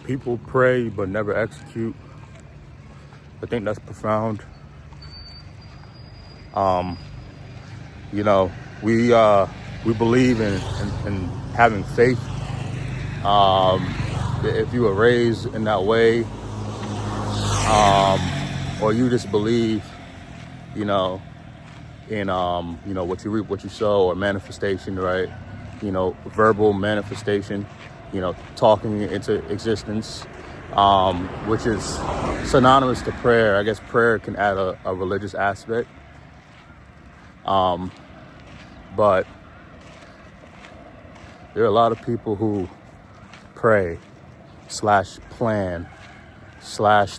People pray but never execute. I think that's profound. You know, we believe in having faith. If you were raised in that way, or you just believe, you know, in you know, what you reap, what you sow, or manifestation, right? You know, verbal manifestation, you know, talking into existence, which is synonymous to prayer. I guess prayer can add a religious aspect. But there are a lot of people who pray / plan /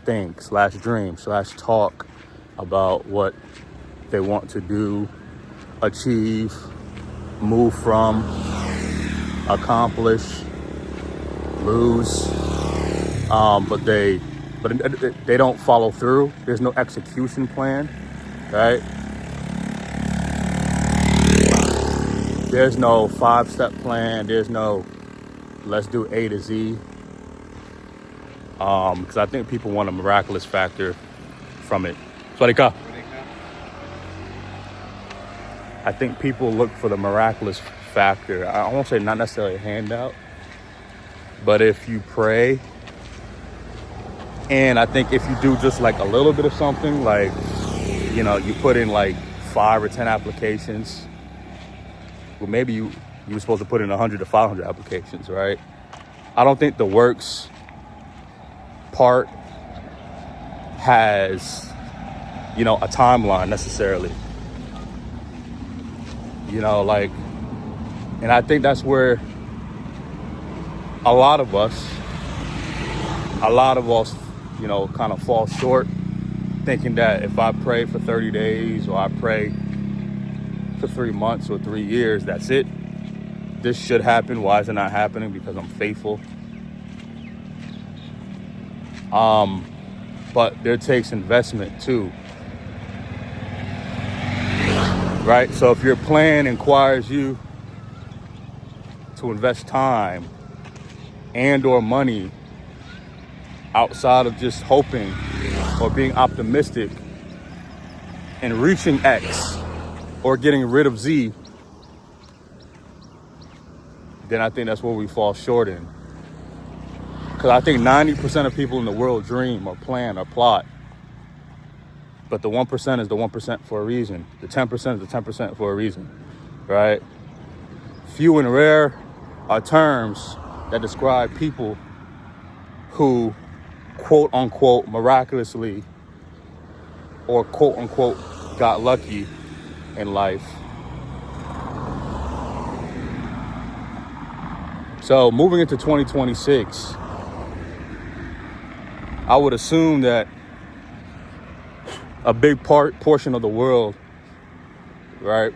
think / dream / talk about what they want to do, achieve, move from, accomplish, lose, but they don't follow through. There's no execution plan, right? There's no 5-step plan. There's no let's do A to Z. Because I think people want a miraculous factor from it. Swadika. I think people look for the miraculous factor. I won't say not necessarily a handout, but if you pray, and I think if you do just like a little bit of something, like, you know, you put in like 5 or 10 applications. Well, maybe you were supposed to put in 100 to 500 applications, right? I don't think the works part has, you know, a timeline necessarily. You know, like, and I think that's where a lot of us, you know, kind of fall short, thinking that if I pray for 30 days or I pray for 3 months or 3 years, that's it. This should happen. Why is it not happening? Because I'm faithful. But there takes investment too. Right? So if your plan requires you to invest time and or money outside of just hoping or being optimistic and reaching X or getting rid of Z, then I think that's where we fall short in. Because I think 90% of people in the world dream or plan or plot. But the 1% is the 1% for a reason. The 10% is the 10% for a reason, right? Few and rare are terms that describe people who, quote unquote, miraculously or quote unquote got lucky in life. So moving into 2026, I would assume that a big portion of the world, right?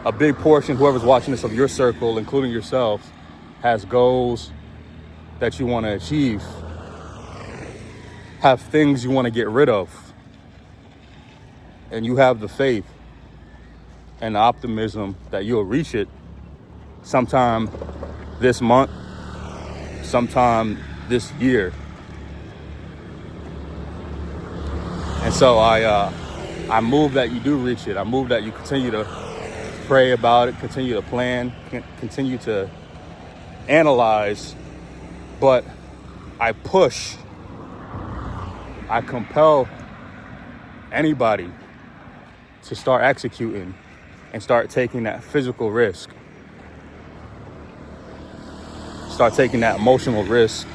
A big portion, whoever's watching this, of your circle, including yourself, has goals that you want to achieve, have things you want to get rid of, and you have the faith and the optimism that you'll reach it sometime this month, sometime this year. And so I move that you do reach it. I move that you continue to pray about it, continue to plan, continue to analyze, but I push, I compel anybody to start executing and start taking that physical risk. Start taking that emotional risk.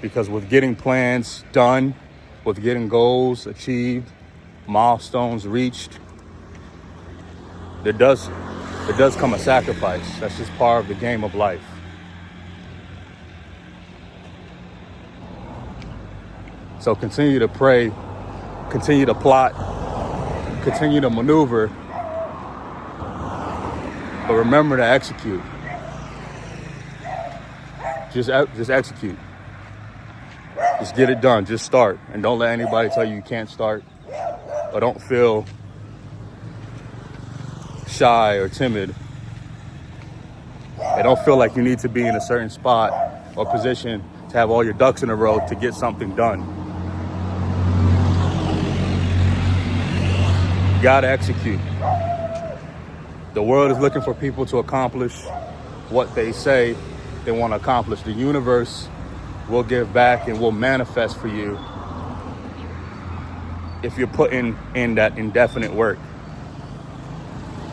Because with getting plans done, with getting goals achieved, milestones reached, there does come a sacrifice. That's just part of the game of life. So continue to pray, continue to plot, continue to maneuver, but remember to execute. Just execute. Just get it done. Just start. And don't let anybody tell you can't start. Or don't feel shy or timid. And don't feel like you need to be in a certain spot or position to have all your ducks in a row to get something done. You gotta execute. The world is looking for people to accomplish what they say they want to accomplish. The universe will give back and will manifest for you if you're putting in that indefinite work.